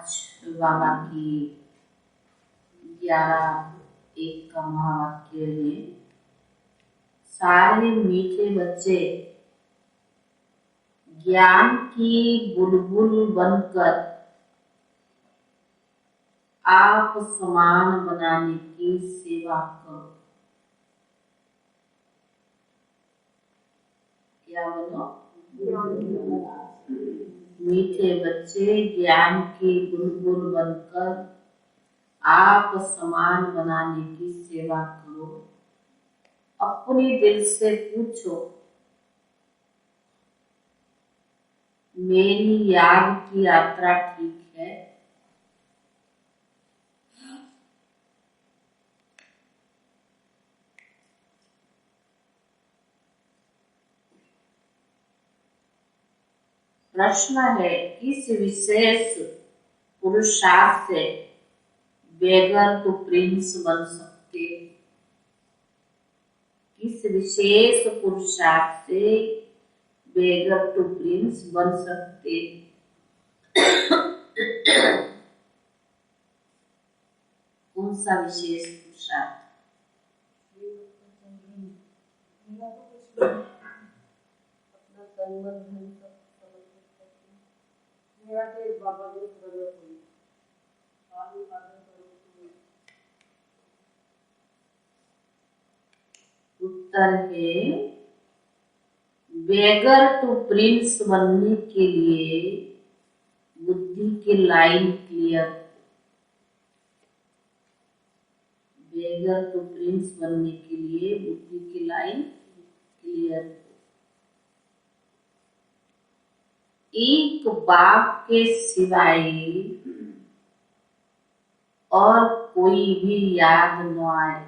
आज बाबा की 11:1 का महावाक्य है। सारे मीठे बच्चे ज्ञान की बुलबुल बनकर आप समान बनाने की सेवा करो। क्या बोलो? मीठे बच्चे ज्ञान की बुलबुल बनकर आप समान बनाने की सेवा करो। अपने दिल से पूछो, मेरी याद की यात्रा ठीक है? प्रश्न है, किस विशेष पुरुषार्थ से बेगर तो प्रिंस बन सकते? किस विशेष पुरुषार्थ से बेगर तो प्रिंस बन सकते? कौन सा विशेष पुरुषार्थ? उत्तर है, बेगर टू प्रिंस बनने के लिए बुद्धि की line clear. Beggar to prince बनने के लिए बुद्धि की लाइन क्लियर। एक बाप के सिवाय और कोई भी याद न आए।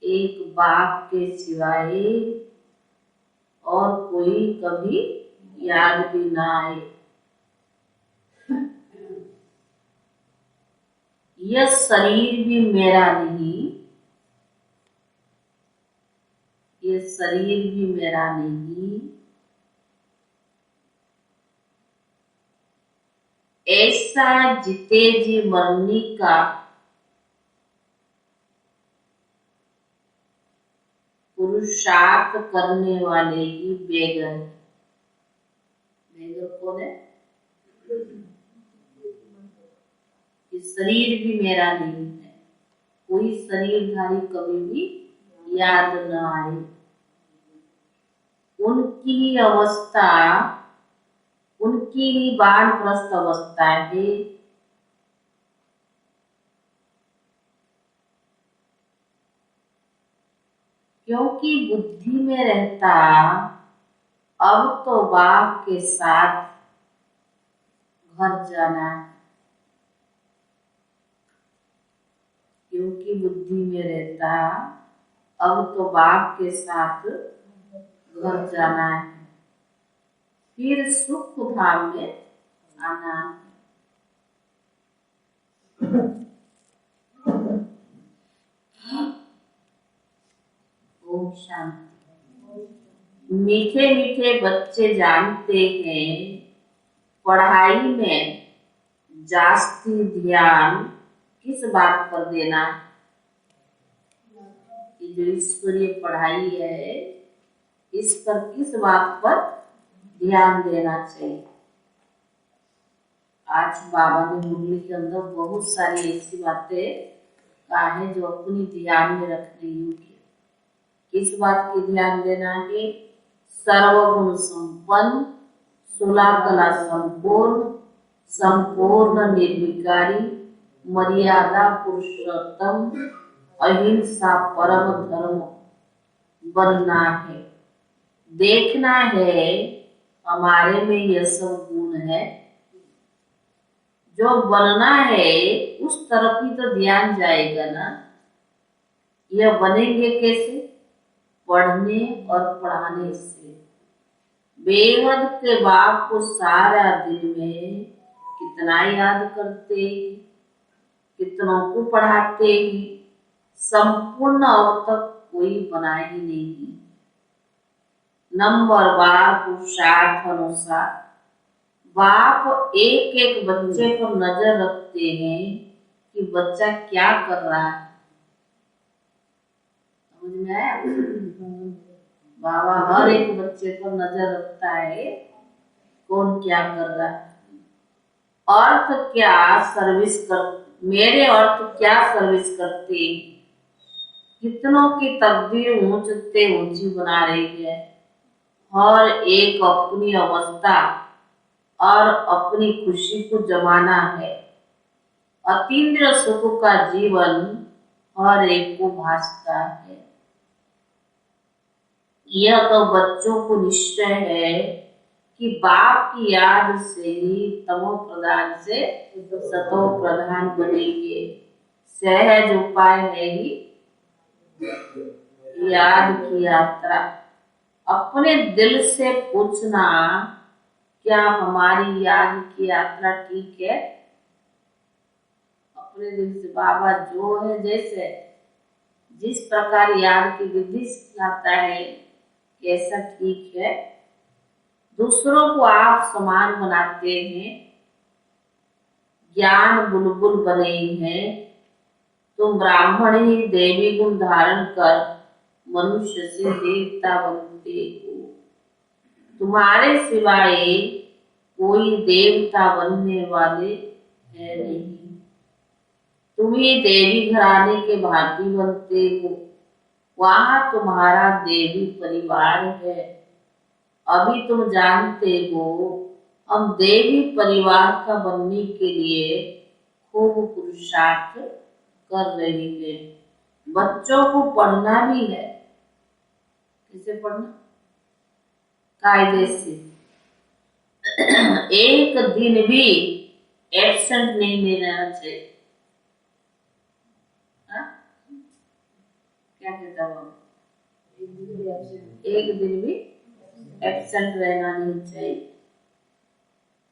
एक बाप के सिवाय और कोई कभी याद भी ना आए। यह शरीर भी मेरा नहीं, ये शरीर भी मेरा नहीं। ऐसा जीते जी मरने का पुरुषार्थ करने वाले ही बेगर। बेगर कौन है? ये शरीर भी मेरा नहीं है, कोई शरीरधारी कभी भी याद न आए। उनकी अवस्था, उनकी ही वानप्रस्थ अवस्था है। क्योंकि बुद्धि में रहता अब तो बाप के साथ घर जाना है। क्योंकि बुद्धि में रहता अब तो बाप के साथ घर जाना है, फिर सुख धाम में आना है। ओम शांति। मीठे मीठे बच्चे जानते हैं पढ़ाई में जास्ती ध्यान किस बात पर देना है। जो ईश्वरीय पढ़ाई है, इस पर किस बात पर ध्यान देना चाहिए। आज बाबा ने मुरली के अंदर बहुत सारी ऐसी बातें कहा है जो अपनी ध्यान में रखने योग्य। किस बात की ध्यान देना है? सर्वगुण संपन्न, 16 कला संपूर्ण, संपूर्ण निर्विकारी, मर्यादा पुरुषोत्तम, अहिंसा परम धर्म बनना है। देखना है हमारे में यह सब गुण है। जो बनना है उस तरफ ही तो ध्यान जाएगा ना। यह बनेंगे कैसे? पढ़ने और पढ़ाने से। बेहद के बाप को सारा दिन में कितना याद करते, कितनों को पढ़ाते, संपूर्ण अब तक कोई बना ही नहीं। नंबर बार पुरुषार्थ अनुसार बाप एक एक बच्चे पर नजर रखते हैं कि बच्चा क्या कर रहा है। समझ में आया? बाबा हर एक बच्चे पर नजर रखता है कौन क्या कर रहा है। अर्थ क्या सर्विस कर, मेरे अर्थ क्या सर्विस करते, कितनों की तकदीर ऊंचते ऊंची बना रही है। हर एक अपनी अवस्था और अपनी खुशी को जमाना है। अतीन्द्रिय सुख का जीवन हर एक को भासता है। यह तो बच्चों को निश्चय है कि बाप की याद से ही तमो प्रधान से सतो प्रधान बनेंगे। सहज उपाय है ही याद की यात्रा। अपने दिल से पूछना, क्या हमारी याद की यात्रा ठीक है? अपने दिल से बाबा जो है, जैसे जिस प्रकार याद की विधि सिखाता है, कैसा ठीक है? दूसरों को आप समान बनाते हैं, ज्ञान बुलबुल बने हैं। तुम ब्राह्मण ही देवी गुण धारण कर मनुष्य से देवता बनते हो। तुम्हारे सिवाय कोई देवता बनने वाले है नहीं। तुम ही देवी घराने के भाती बनते हो। वहां तुम्हारा देवी परिवार है। अभी तुम जानते हो हम देवी परिवार का बनने के लिए खूब पुरुषार्थ कर रहे हैं। बच्चों को पढ़ना भी है। कैसे पढ़ना? कायदे से। एक दिन भी एब्सेंट नहीं लेना चाहिए। क्या कहता हूँ? एक दिन भी एब्सेंट रहना नहीं चाहिए।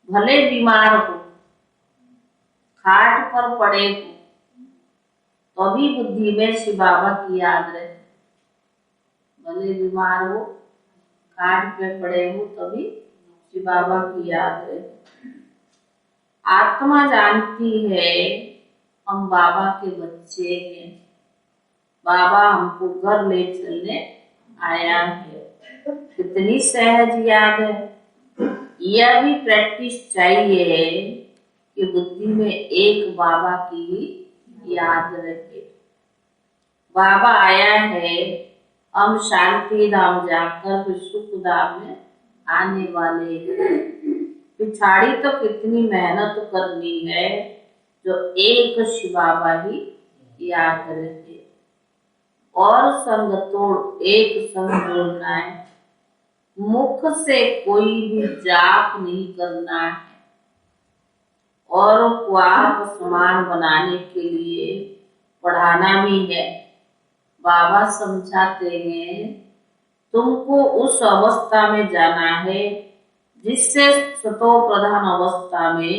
भले बीमार हो, खाट पर पड़े हो, तो भी बुद्धि में शिव बाबा की याद रहे। भले बीमार हो, खाट पे पड़े हो, तभी शिव बाबा की याद रहे। आत्मा जानती है हम बाबा के बच्चे हैं। बाबा हमको घर ले चलने आया है। कितनी सहज याद है। यह भी प्रैक्टिस चाहिए कि बुद्धि में एक बाबा की ही याद रहे। बाबा आया है, हम शांति धाम जाकर फिर सुख धाम में आने वाले हैं। पिछाड़ी तो कितनी मेहनत करनी है जो एक शिव बाबा ही याद रहे। और संग तोड़ एक संग जोड़ना है। मुख से कोई भी जाप नहीं करना है। और को आप समान बनाने के लिए पढ़ाना भी है। बाबा समझाते हैं तुमको उस अवस्था में जाना है जिससे सतो प्रधान अवस्था में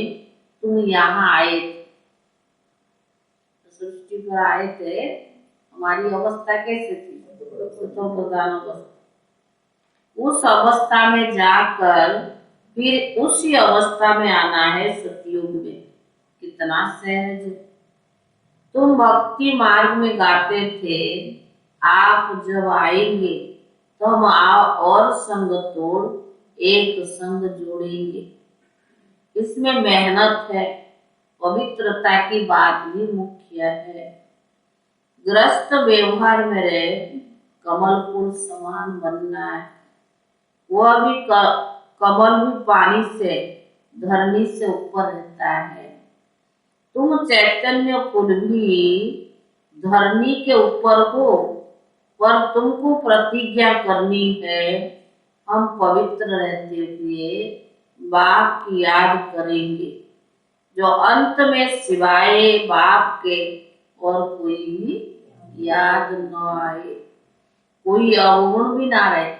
तुम यहाँ आए थे। सृष्टि पर आए थे, हमारी अवस्था कैसे थी? सतो प्रधान अवस्था। उस अवस्था में जाकर फिर उसी अवस्था में आना है सतयुग में। कितना सहज। तुम भक्ति मार्ग में गाते थे, आप जब आएंगे तो हम और संग तोड़ एक संग जोड़ेंगे। इसमें मेहनत है। पवित्रता की बात भी मुख्य है। ग्रस्त व्यवहार में रहे, कमल फूल समान बनना है। वह भी कमल भी पानी से, धरनी से ऊपर रहता है। तुम चैतन्य फूल भी धरनी के ऊपर हो, पर तुमको प्रतिज्ञा करनी है हम पवित्र रहते हुए बाप की याद करेंगे, जो अंत में सिवाय बाप के और कोई भी याद न आए, कोई अवगुण भी ना रहे।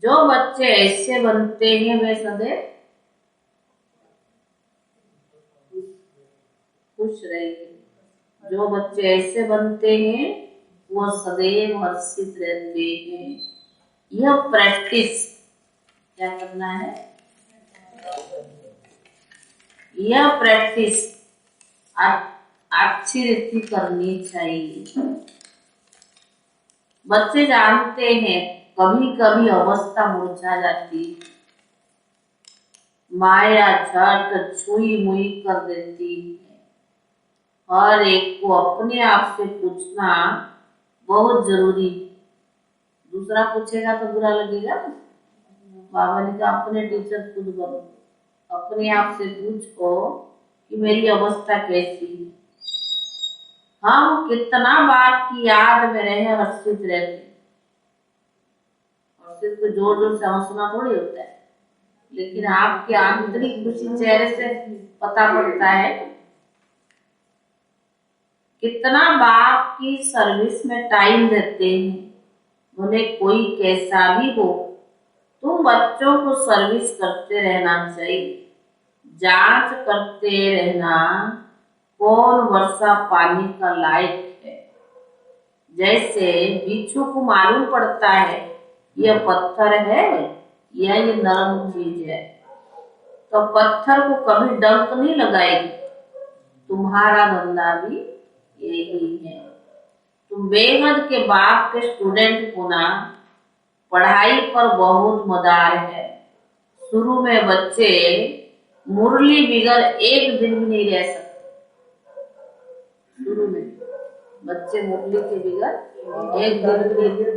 जो बच्चे ऐसे बनते हैं वे सदैव खुश रहेंगे। जो बच्चे ऐसे बनते हैं वो सदैव हर्षित रहते हैं। यह प्रैक्टिस क्या करना है? यह प्रैक्टिस अच्छी रीति करनी चाहिए। बच्चे जानते हैं कभी कभी अवस्था मुरझा जाती, माया झट छुई मुई कर देती है। हर एक को अपने आप से पूछना बहुत जरूरी। दूसरा पूछेगा तो बुरा लगेगा ना। बाबा ने कहा अपने टीचर खुद बनो, अपने आप से पूछो कि मेरी अवस्था कैसी है। हम कितना बात की याद में रहे हर्षित रहते। हर्षित को जोर जोर से हंसना थोड़ी होता है, लेकिन आपकी आंतरिक खुशी चेहरे से पता पड़ता है। कितना बाप की सर्विस में टाइम देते हैं, भले कोई कैसा भी हो, तुम बच्चों को सर्विस करते रहना चाहिए। जांच करते रहना कौन वर्षा पानी का लायक है। जैसे बिच्छू को मालूम पड़ता है यह पत्थर है या ये नरम चीज है, तो पत्थर को कभी डंक नहीं लगाएगी। तुम्हारा धंधा भी यही है। तुम बेहद के बाप के स्टूडेंट को ना पढ़ाई पर बहुत मदार है। शुरू में बच्चे मुरली बिगर एक दिन भी नहीं रह सकते। शुरू में बच्चे मुरली के बिगर एक दिन भी नहीं।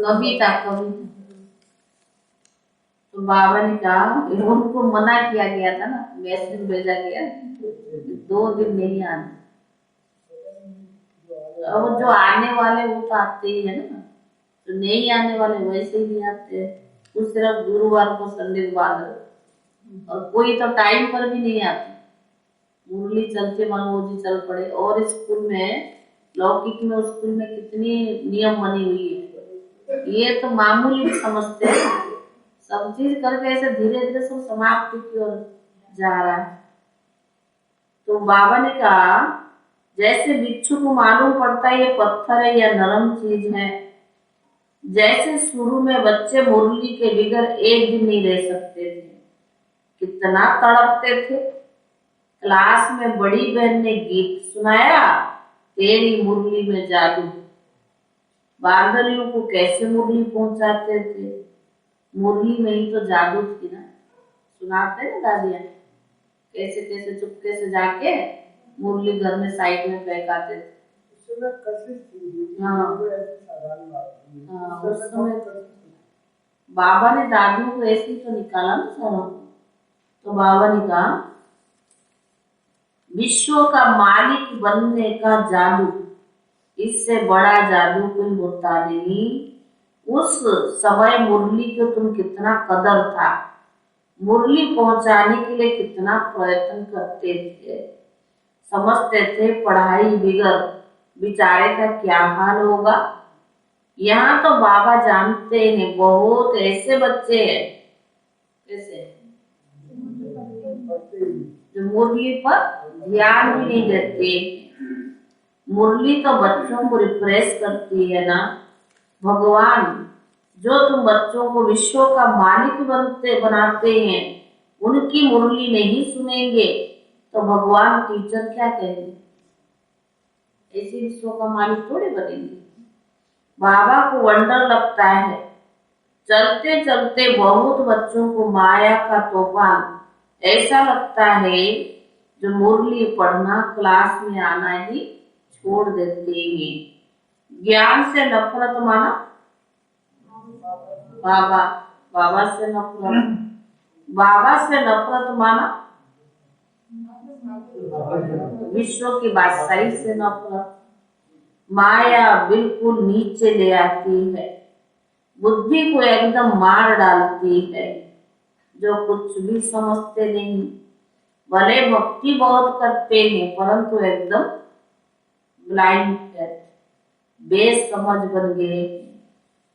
कभी था तो बाबा ने कहा, उनको मना किया गया था ना, मैसेज भेजा गया 2 दिन नहीं आना। अब जो आने वाले वो तो आते ही है ना, तो नहीं आने वाले वैसे ही नहीं आते। कुछ सिर्फ गुरुवार को संडे को बाद, और कोई तो टाइम पर भी नहीं आते। मुरली चलते मनोज जी चल पड़े। और स्कूल में लौकिक में स्कूल में कितनी नियम बनी हुई है, ये तो मामूली समझते हैं। सब चीज करके ऐसे धीरे धीरे सब समाप्ति की ओर जा रहा है। तो बाबा ने कहा जैसे बिच्छू को मालूम पड़ता है ये पत्थर है या नरम चीज है, जैसे शुरू में बच्चे मुरली के बिगर एक दिन नहीं रह सकते थे, कितना तड़पते थे। क्लास में बड़ी बहन ने गीत सुनाया, तेरी मुरली में जादू। बांदरियों को कैसे मुरली पहुंचाते थे, मुरली में ही तो जादू थी ना। सुनाते ना दादिया, कैसे कैसे चुपके से जाके मुरली घर में साइड में फेंकाते थे। हाँ, उस समय बाबा ने दादू को ऐसे ही तो निकाला ना सारा। तो बाबा ने कहा विश्व का मालिक बनने का जादू, इससे बड़ा जादू कोई होता नहीं। उस समय मुरली को तुम कितना कदर था, मुरली पहुंचाने के लिए कितना प्रयत्न करते थे। समझते थे पढ़ाई बिगर बेचारे का क्या हाल होगा। यहाँ तो बाबा जानते हैं बहुत ऐसे बच्चे हैं कैसे जो मुरली पर ध्यान भी नहीं देते। मुरली तो बच्चों को रिफ्रेश करती है ना। भगवान जो तुम बच्चों को विश्व का मालिक बनाते हैं, उनकी मुरली नहीं सुनेंगे तो भगवान टीचर क्या कहेंगे। ऐसे विश्व का मालिक थोड़े बनेंगे। बाबा को वंडर लगता है, चलते चलते बहुत बच्चों को माया का तूफान ऐसा लगता है जो मुरली पढ़ना क्लास में आना ही छोड़ देते हैं। ज्ञान से नफरत माना, बाबा से नफरत, बाबा से नफरत माना विश्व की बादशाही से नफरत। माया बिल्कुल नीचे ले आती है, बुद्धि को एकदम मार डालती है। जो कुछ भी समझते नहीं, भले भक्ति बहुत करते हैं परंतु एकदम ब्लाइंड है, बेसमझ बन गए।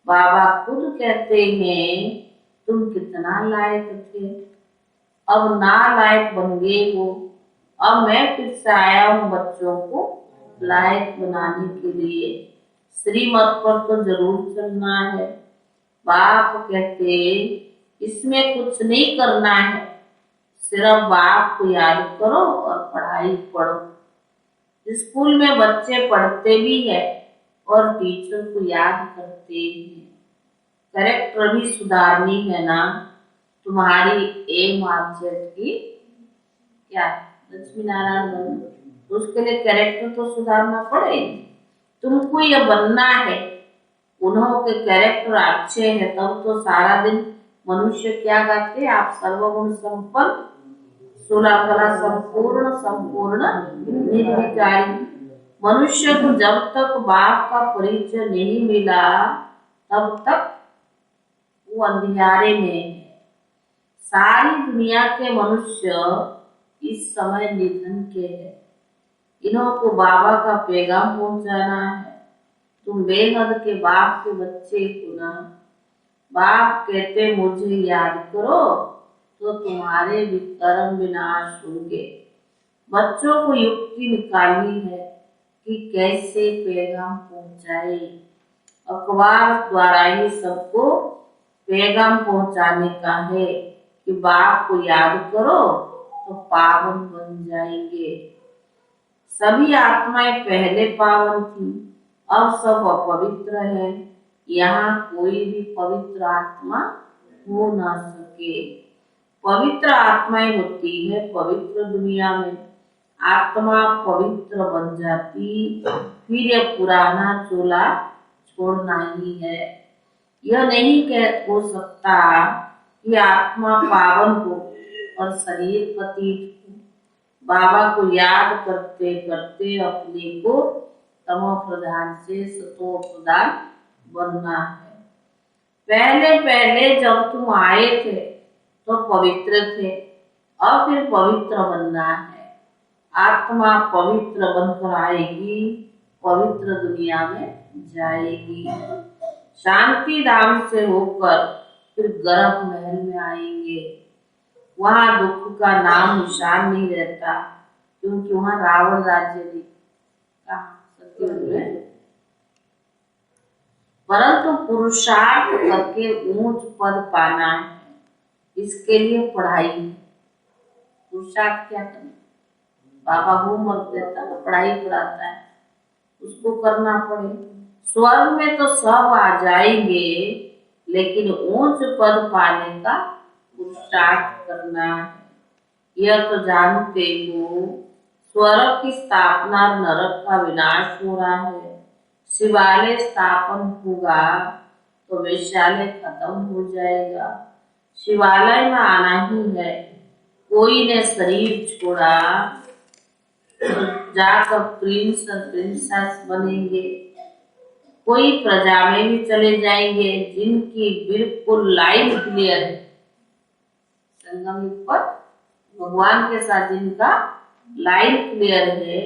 बाबा खुद कहते हैं तुम कितना लायक थे, अब ना लायक बन गए हो। अब मैं फिर से आया हूँ बच्चों को लायक बनाने के लिए। श्रीमत पर तो जरूर चलना है। बाप कहते इसमें कुछ नहीं करना है, सिर्फ बाप को याद करो और पढ़ाई पढ़ो। स्कूल में बच्चे पढ़ते भी है और टीचर को याद करते हैं। कैरेक्टर भी सुधारनी है ना तुम्हारी। एम ऑब्जेक्ट की क्या लक्ष्मी नारायण बनना, उसके लिए कैरेक्टर तो सुधारना पड़ेगा। तुमको ये बनना है, उन्हों के कैरेक्टर अच्छे हैं तब तो सारा दिन मनुष्य क्या गाते, आप सर्वगुण संपन्न, 16 कला संपूर्ण, संपूर्ण निर्विकारी। मनुष्य को जब तक बाप का परिचय नहीं मिला तब तक वो अंधियारे में है। सारी दुनिया के मनुष्य इस समय निधन के हैं। इन्हों को बाबा का पैगाम पहुंचाना है। तुम बेहद के बाप के बच्चे हो ना। बाप कहते मुझे याद करो तो तुम्हारे भी कर्म विनाश होंगे। बच्चों को युक्ति निकालनी है कि कैसे पैगाम पहुंचाए। अखबार द्वारा ही सबको पैगाम पहुंचाने का है कि बाप को याद करो तो पावन बन जाएंगे। सभी आत्माएं पहले पावन थी, अब सब अपवित्र है। यहाँ कोई भी पवित्र आत्मा हो ना सके। पवित्र आत्माएं होती है पवित्र दुनिया में। आत्मा पवित्र बन जाती, फिर ये पुराना चोला छोड़ना ही है। यह नहीं हो सकता कि आत्मा पावन हो और शरीर पतित हो। बाबा को याद करते करते अपने को तमो प्रधान से सतो प्रधान बनना है। पहले पहले जब तुम आए थे तो पवित्र थे, अब फिर पवित्र बनना है। आत्मा पवित्र बनकर आएगी, पवित्र दुनिया में जाएगी। शांति धाम से होकर फिर गर्भ महल में आएंगे। वहां दुख का नाम निशान नहीं रहता, क्योंकि वहां रावण राज्य नहीं। परंतु पुरुषार्थ करके ऊंच पद पाना है, इसके लिए पढ़ाई है। पुरुषार्थ क्या करना, बाबा होमवर्क देता है, पढ़ाई पढ़ाता है, उसको करना पड़े। स्वर्ग में तो सब आ जाएंगे, लेकिन ऊंच पद पाने का पुरुषार्थ करना है। यह तो जानते हो, स्वर्ग की स्थापना, नरक का विनाश हो रहा है। शिवालय स्थापन होगा तो वैश्यालय खत्म हो जाएगा। शिवालय में आना ही है। कोई ने शरीर छोड़ा तो जाकर प्रिंस और प्रिंसेस बनेंगे। कोई प्रजा में भी चले जाएंगे जिनकी बिल्कुल लाइन क्लियर है। संगम युग पर भगवान के साथ जिनका लाइन क्लियर है,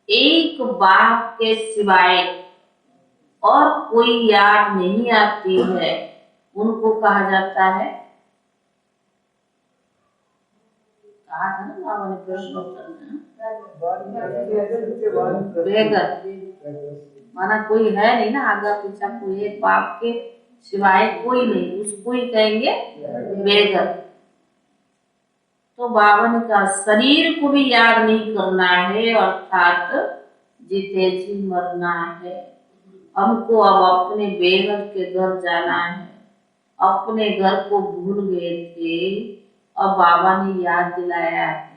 एक बाप के सिवाय और कोई याद नहीं आती है, उनको कहा जाता है, कहा था ना बाबा ने प्रश्न बेगर। माना कोई है नहीं ना, आगा पीछा कोई, एक बाप के सिवाय कोई नहीं, उसको ही कहेंगे बेगर। तो बाबा ने कहा शरीर को भी याद नहीं करना है, अर्थात जीते जी मरना है। हमको अब अपने बेहद के घर जाना है। अपने घर को भूल गए थे, अब बाबा ने याद दिलाया है।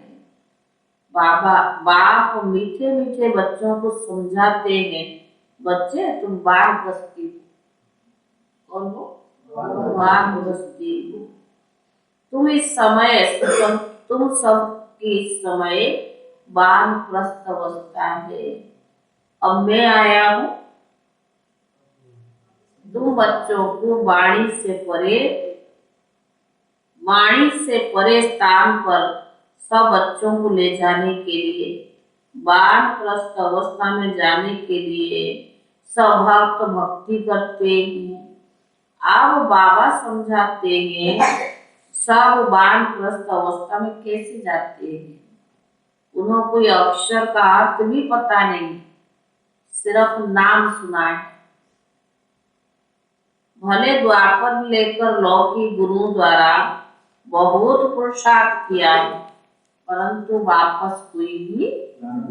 बाप मीठे मीठे बच्चों को समझाते हैं, बच्चे तुम बाढ़ बस्ती हो, और वो बाढ़ बस्ती हो। तुम इस समय तुम सब की समय वानप्रस्थ अवस्था है। अब मैं आया हूँ, तुम बच्चों को वाणी से परे स्थान पर सब बच्चों को ले जाने के लिए, वानप्रस्थ अवस्था में जाने के लिए सब भक्त भक्ति करते हैं। अब बाबा समझाते हैं सब वानप्रस्थ अवस्था में कैसे जाते हैं। उन्होंने कोई अक्षर का अर्थ भी पता नहीं, सिर्फ नाम सुना है। भले द्वापर लेकर लौकी गुरु द्वारा बहुत पुरुषार्थ किया है, परंतु वापस कोई भी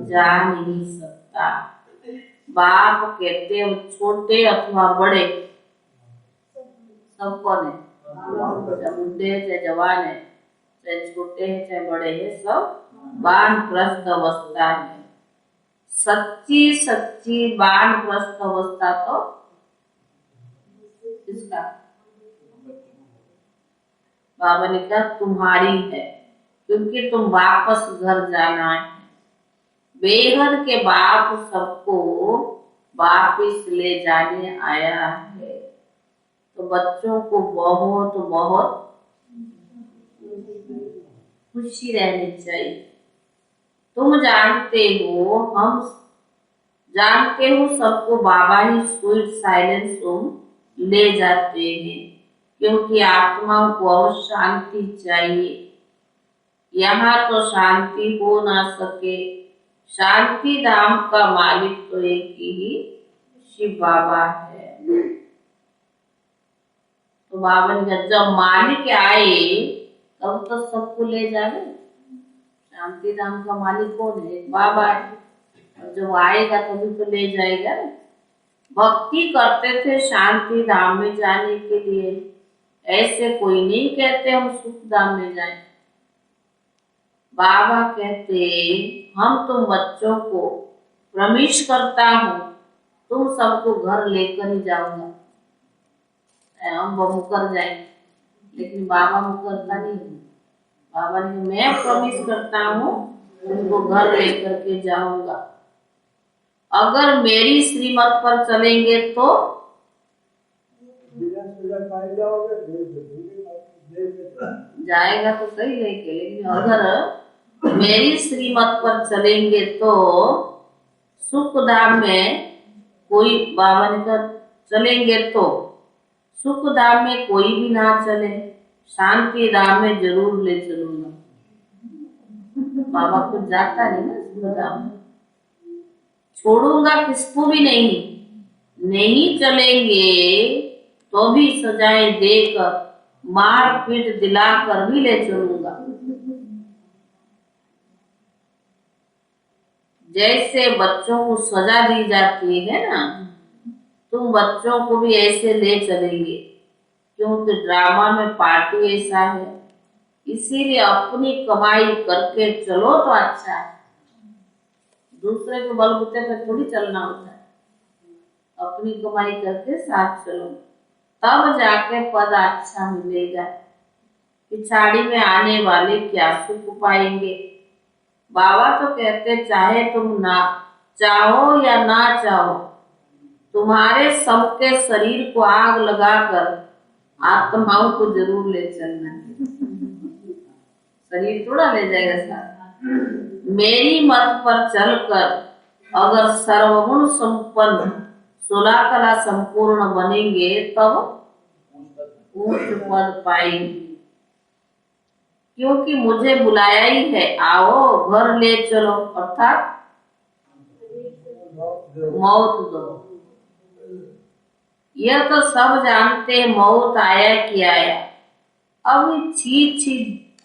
जा नहीं सकता। बाप कहते हैं छोटे अथवा बड़े सब कौन है, चाहे बुढ़े है चाहे जवान है, चाहे छोटे हैं चाहे बड़े हैं, सब वानप्रस्थ अवस्था है। सच्ची सच्ची वानप्रस्थ अवस्था तो किसका, बाबा ने कहा तुम्हारी है, क्योंकि तुम वापस घर जाना है। बेहद के बाप सबको वापिस ले जाने आया है। तो बच्चों को बहुत बहुत खुशी रहनी चाहिए। तुम जानते हो, हम जानते हो सबको बाबा ही स्वीट साइलेंस रूम ले जाते हैं, क्योंकि आत्माओं को और शांति चाहिए। यहाँ तो शांति हो ना सके, शांति धाम का मालिक तो एक ही शिव बाबा है। तो बाबा ने कहा जब मालिक आए तब तो सबको ले जाए। शांति धाम का मालिक कौन है, बाबा है, और जब आएगा तभी तो ले जाएगा। भक्ति करते थे शांति धाम में जाने के लिए, ऐसे कोई नहीं कहते हम सुख धाम में जाए। बाबा कहते हम तुम बच्चों को प्रमिश करता हूँ, तुम सबको घर लेकर ही जाऊंगा। हम मुकर जाए, लेकिन बाबा मुकरता नहीं है। बाबा ने मैं प्रमिश करता हूँ तुमको घर लेकर के जाऊंगा। अगर मेरी श्रीमत पर चलेंगे तो जाएगा तो सही लेके, लेकिन अगर मेरी श्रीमत पर चलेंगे तो सुख धाम में कोई, बाबा ने कहा चलेंगे तो सुख धाम में कोई भी ना चले, शांति धाम में जरूर ले चलूंगा। बाबा कुछ जाता नहीं ना सुख धाम में, छोड़ूंगा किसको भी नहीं। नहीं चलेंगे तो भी सजाएं देकर मार पीट दिलाकर भी ले चलूंगा। जैसे बच्चों को सजा दी जाती है ना, तुम बच्चों को भी ऐसे ले चलेंगे, क्योंकि ड्रामा में पार्टी ऐसा है। इसीलिए अपनी कमाई करके चलो तो अच्छा है, दूसरे के बलबूते पे थोड़ी चलना होता है। अपनी कमाई करके साथ चलो, तब जाके पद अच्छा मिलेगा। पिछाड़ी में आने वाले क्या सुख पाएंगे। बाबा तो कहते चाहे तुम ना चाहो या ना चाहो, तुम्हारे सबके शरीर को आग लगाकर आत्माओं को जरूर ले चलना है। शरीर थोड़ा ले जाएगा साथ। मेरी मत पर चलकर अगर सर्वगुण संपन्न 16 कला संपूर्ण बनेंगे तब उच्च पद पाएंगे। क्योंकि मुझे बुलाया ही है, आओ घर ले चलो, अर्थात मौत दो। यह तो सब जानते हैं मौत आया कि आया। अब छी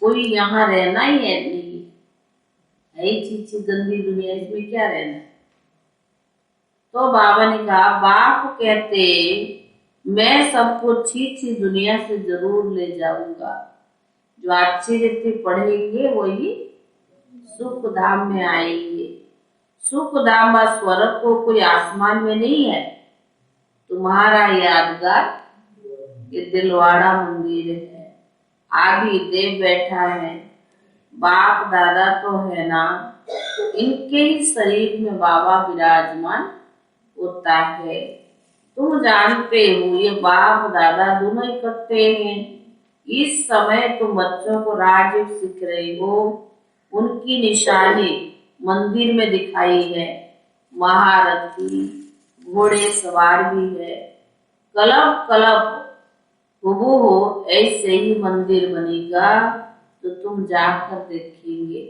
कोई यहाँ रहना ही है नहीं, छी गंदी दुनिया, इसमें क्या रहना। तो बाबा ने कहा, बाप कहते मैं सबको छी दुनिया से जरूर ले जाऊंगा। जो अच्छी रीति पढ़ेंगे वही सुख धाम में आएंगे। सुख धाम व स्वर्ग को कोई आसमान में नहीं है, तुम्हारा यादगार ये दिलवाड़ा मंदिर है। आदि देव बैठा है, बाप दादा तो है ना, इनके ही शरीर में बाबा विराजमान होता है। तुम जानते हो ये बाप दादा दोनों इकट्ठे हैं। इस समय तुम बच्चों को राजयोग सीख रहे हो, उनकी निशानी मंदिर में दिखाई है। महारथी घोड़े सवार भी है, कलब कलब हुबहू ऐसे ही मंदिर बनेगा। तो तुम जाकर देखेंगे,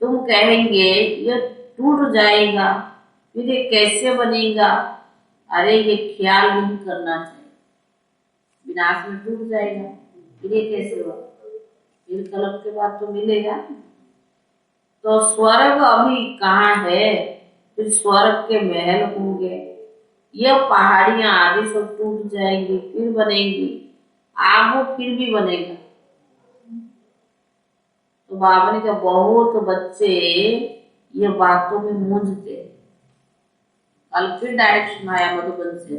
तुम कहेंगे ये टूट जाएगा, फिर ये कैसे बनेगा। अरे ये ख्याल नहीं करना चाहिए, विनाश में डूब जाएगा। फिर ये कैसे होगा? फिर कलप के बाद तो मिलेगा। तो स्वर्ग अभी कहाँ है? फिर स्वर्ग के महल होंगे, यह पहाड़ियां आदि सब टूट जाएंगी फिर बनेंगी, आग वो फिर भी बनेगा। तो बाबा ने कहा बहुत बच्चे ये बातों में मूंझते। कल फिर डायरेक्ट सुनाया मधुबन से,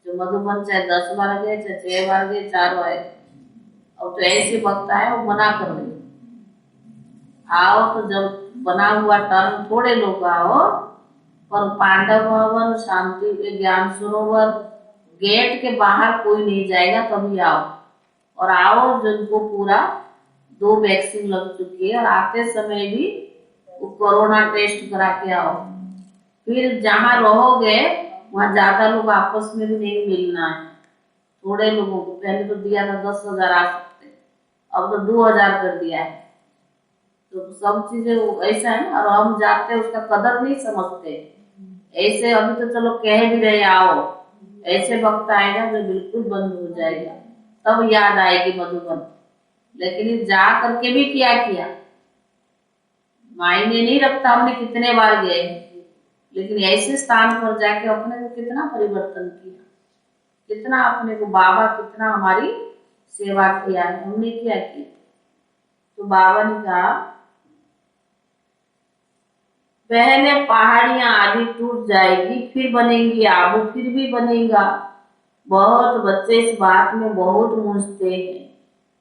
जो मधुबन चाहे 10 बार गए, चाहे 6 बार गए, 4 आए, अब तो ऐसे वक्त आए वो मना कर रहे आओ। तो जब बना हुआ टर्म थोड़े लोग आओ, पर पांडव भवन, शांति ज्ञान सरोवर गेट के बाहर कोई नहीं जाएगा, तभी आओ। और आओ जिनको पूरा 2 वैक्सीन लग चुकी है, और आते समय भी वो कोरोना टेस्ट करा के आओ। फिर जहाँ रहोगे वहां ज्यादा लोग आपस में भी नहीं मिलना है, थोड़े लोगों को। पहले तो दिया था 10,000 आ सकते, अब तो 2,000 कर दिया है। तो सब चीजें ऐसा है, और हम जाते उसका कदर नहीं समझते। ऐसे अभी तो चलो कह भी रहे आओ, ऐसे वक्त आएगा जो बिल्कुल बंद हो जाएगा, तब याद आएगी मधुबन। लेकिन जा करके भी क्या किया, मायने नहीं रखता हमने कितने बार गए, लेकिन ऐसे स्थान पर जाके अपने को कितना परिवर्तन किया, कितना अपने को बाबा कितना हमारी सेवा किया है, हमने क्या किया। तो बाबा ने कहा पहले पहाड़ियां आदि टूट जाएगी फिर बनेंगी, आबू फिर भी बनेगा। बहुत बच्चे इस बात में बहुत मूंझते हैं।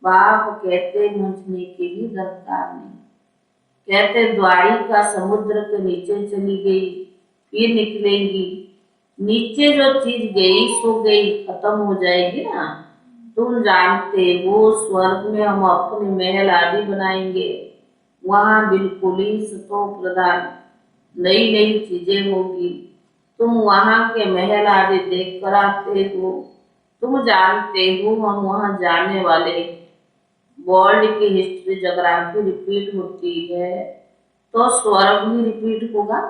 बाप कहते मूंझने की भी दरकार नहीं। कहते द्वारिका समुद्र के नीचे चली गई फिर निकलेंगी, नीचे जो चीज गई सो गई, खत्म हो जाएगी ना। तुम जानते हो स्वर्ग में हम अपने महल आदि बनाएंगे, वहां बिल्कुल ही सतो प्रधान नई नई चीजें होगी। तुम वहां के महल आदि देख कर आते हो, तुम जानते हो हम वहां जाने वाले। वर्ल्ड की हिस्ट्री जोग्राफी रिपीट होती है, तो स्वर्ग भी रिपीट होगा।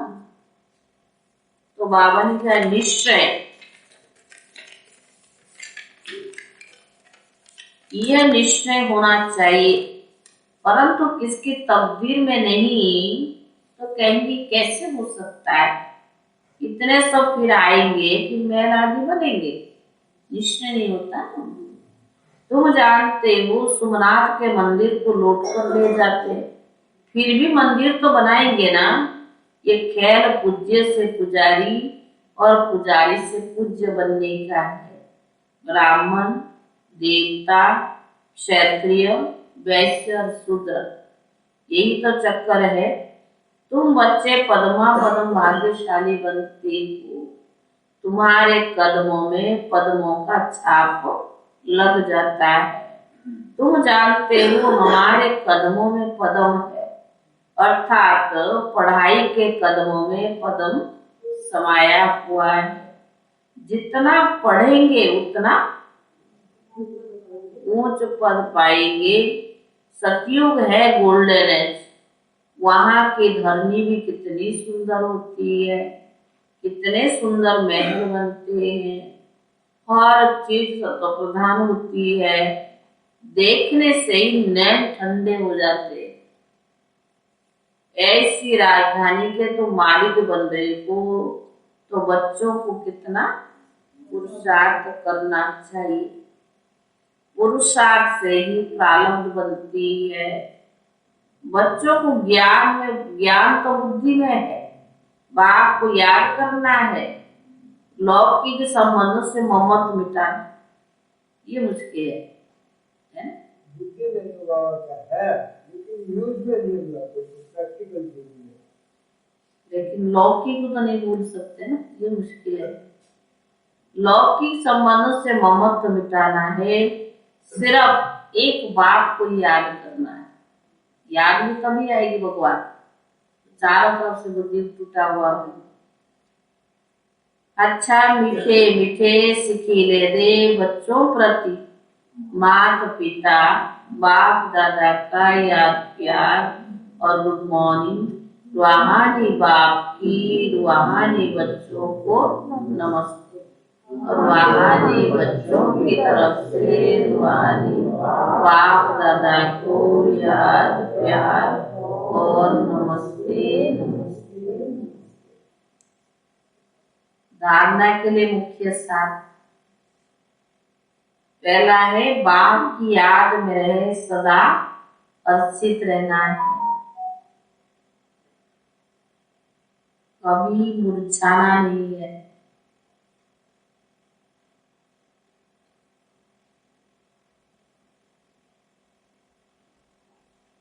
तो बाबा ने कहा निश्चय यह निश्चय होना चाहिए, परंतु किसकी तकदीर में नहीं, तो कहेंगे कैसे हो सकता है, इतने सब फिर आएंगे फिर महल आदि बनेंगे, निश्चय नहीं होता। तुम जानते हो सोमनाथ के मंदिर को लौट कर ले जाते, फिर भी मंदिर तो बनाएंगे ना। ये खेल पूज्य से पुजारी और पुजारी से पूज्य बनने का है। ब्राह्मण, देवता, क्षत्रिय, वैश्य और शूद्र, यही तो चक्कर है। तुम बच्चे पद्मा पद्म भाग्यशाली बनते हो, तुम्हारे कदमों में पद्मों का छाप लग जाता है। तुम जानते हो हमारे कदमों में पद्म है, अर्थात पढ़ाई के कदमों में पद्म समाया हुआ है। जितना पढ़ेंगे उतना ऊंच पद पाएंगे। सतयुग है गोल्डन एज, वहां की धरनी भी कितनी सुंदर होती है, कितने सुंदर महल बनते हैं, हर चीज सत्प्रधान होती है, देखने से ही नैन ठंडे हो जाते। ऐसी राजधानी के तो मालिक बन रहे हो, तो बच्चों को कितना पुरुषार्थ करना चाहिए। पुरुषार्थ से ही प्रारंभ बनती है। बच्चों को ज्ञान तो बुद्धि में है, बाप को याद करना है, लौकिक संबंध से ममत्व मिटाना, ये मुश्किल है। लेकिन लौकिक को तो नहीं भूल सकते ना, ये मुश्किल है। लौकिक संबंध से ममत्व मिटाना है, सिर्फ एक बात को याद करना है। याद भी तभी आएगी भगवान, चारों तरफ से बुद्धि टूटा हुआ है। अच्छा मीठे मीठे सिखिले दे बच्चों प्रति माता पिता बाप दादा का याद प्यार और गुड मॉर्निंग रूहानी बाप की रूहानी बच्चों को नमस्ते। रूहानी बच्चों की तरफ से रूहानी बाप दादा को याद प्यार और नमस्ते नमस्ते। धारणा के लिए मुख्य सार पहला है बाप की याद में रहे सदा हर्षित रहना है, कभी मुरझाना नहीं है।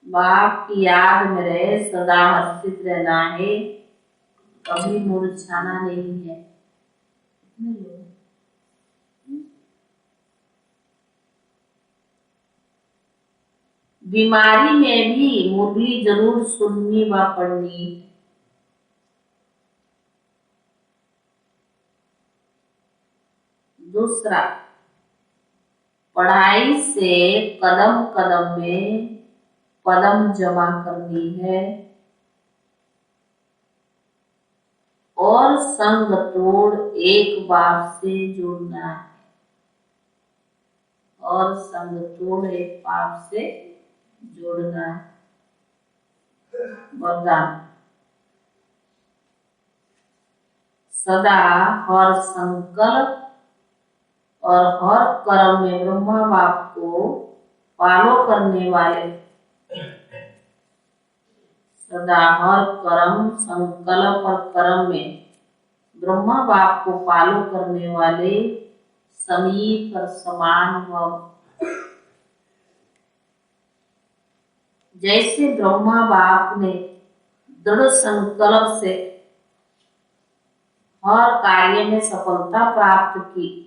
बाप की याद में रहे सदा हर्षित रहना है, कभी मुरझाना नहीं है। बीमारी में भी मुरली जरूर सुननी व पढ़नी। दूसरा, पढ़ाई से कदम कदम में कदम जमा करनी है और संग तोड़ एक बाप से जुड़ना है, और संग तोड़ एक बाप से जोड़ना है। वरदान, सदा हर संकल्प और हर कर्म में ब्रह्मा बाप को फॉलो करने वाले, सदा हर कर्म संकल्प और कर्म में ब्रह्मा बाप को फॉलो करने वाले समीप और समान भव। जैसे ब्रह्मा बाप ने दृढ़ संकल्प से हर कार्य में सफलता प्राप्त की,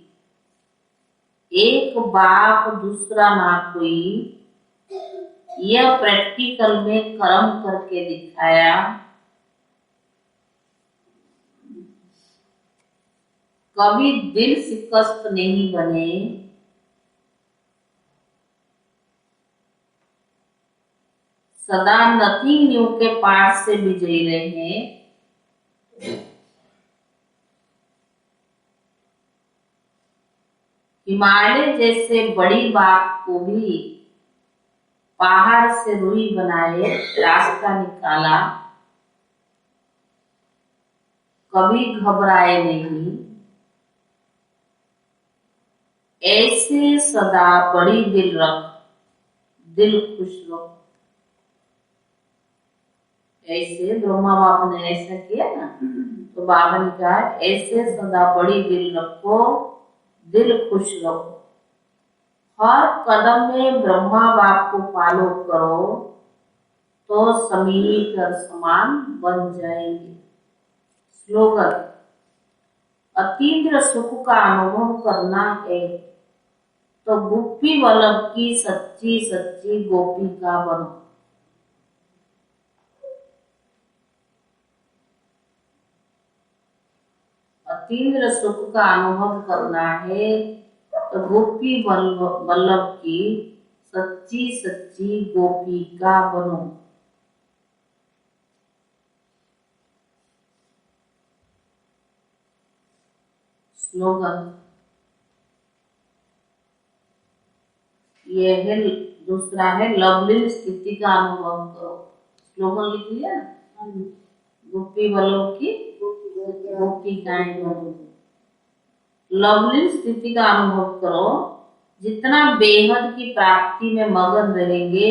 एक बाप दूसरा ना कोई, यह प्रैक्टिकल में कर्म करके दिखाया। कभी दिल शिकस्त नहीं बने, सदा नथिंग न्यू के पाठ से विजयी रहे। हिमालय जैसे बड़ी बात को भी पहाड़ से रुई बनाए रास्ता निकाला, कभी घबराए नहीं। ऐसे सदा बड़ी दिल रख, दिल खुश रख। ऐसे ब्रह्मा बाप ने ऐसा किया ना, तो बाबा ने कहा ऐसे सदा बड़ी दिल रखो, दिल खुश रखो। हर कदम में ब्रह्मा बाप को फॉलो करो तो समीप और समान बन जाएंगे। स्लोगन, अतीन्द्र सुख का अनुभव करना है तो गुप्पी वल्लभ की सच्ची सच्ची गोपिका बनो। अतीन्द्र सुख का अनुभव करना है तो गोपी वल्लभ की सच्ची सच्ची गोपिका बनो। स्लोगन, ये है दूसरा है लवलीन स्थिति का अनुभव करो। स्लोगन लिख लिया ना, गोपी वल्लभ की गोपिकाएं बनो। लवलीन स्थिति का अनुभव करो। जितना बेहद की प्राप्ति में मगन रहेंगे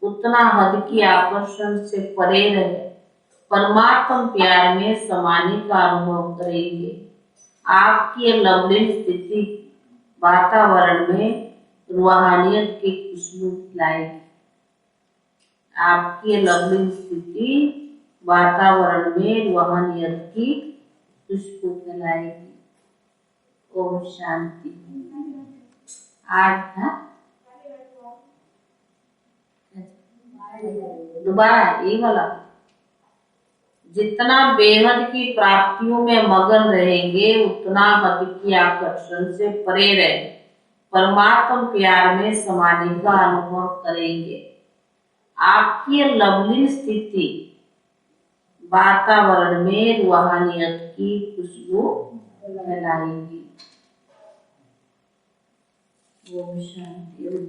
उतना हद की आकर्षण से परे रहे परमात्म प्यार में समाने का अनुभव करेंगे। आपकी लवलीन स्थिति वातावरण में रूहानियत की खुशबू फैलाएगी। आपकी लवलीन स्थिति वातावरण में रूहानियत की खुशबू फैलाएगी। ओम शांति। आज था दोबारा ये वाला, जितना बेहद की प्राप्तियों में मगन रहेंगे उतना हद की आकर्षण से परे रहे परमात्म प्यार में समाधि का अनुभव करेंगे। आपकी लवलीन स्थिति वातावरण में रूहानियत की खुशबू फैलाएंगी। ओम शांति।